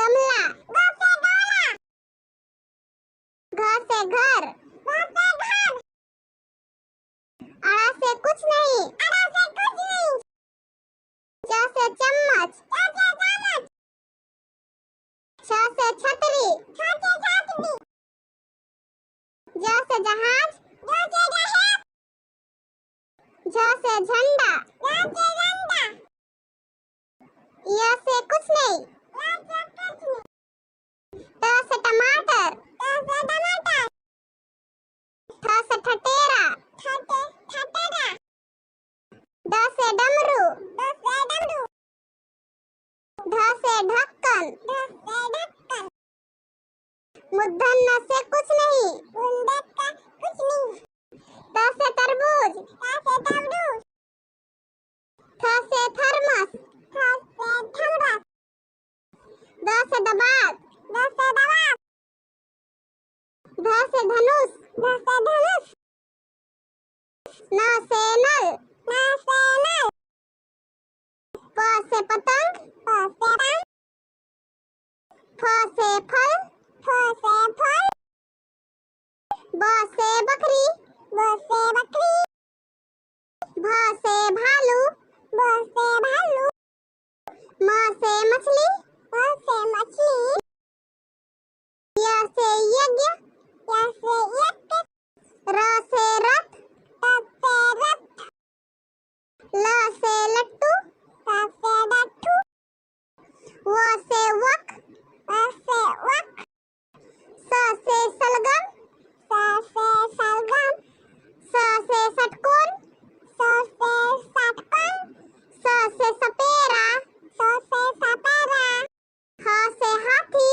गमला, घ से घर, अड़ा से कुछ नहीं, च से चम्मच, छ से छतरी, ज से जहाज, झ से झंडा, य से कुछ नहीं, ट से टमाटर, ठ से ठठेरा, ड से डमरू, ढ से ढक्कन, मूर्धन्य से कुछ नहीं, त से तरबूज, थ से थर्मस, द से दबात, ध से धनुष, न से नल, प से पतंग, फ से फल, ब से बकरी, भ से भालू, म से मछली, य से यज्ञ, र से रथ, ल से लट्टू, व से वक, स से सलगम, स से षटकोण, स से सपेरा, ह से हाथी,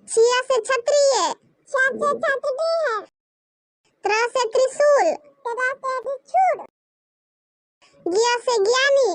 छिया से क्षत्रिय, त्र से त्रिशूल, ज्ञ से ज्ञानी,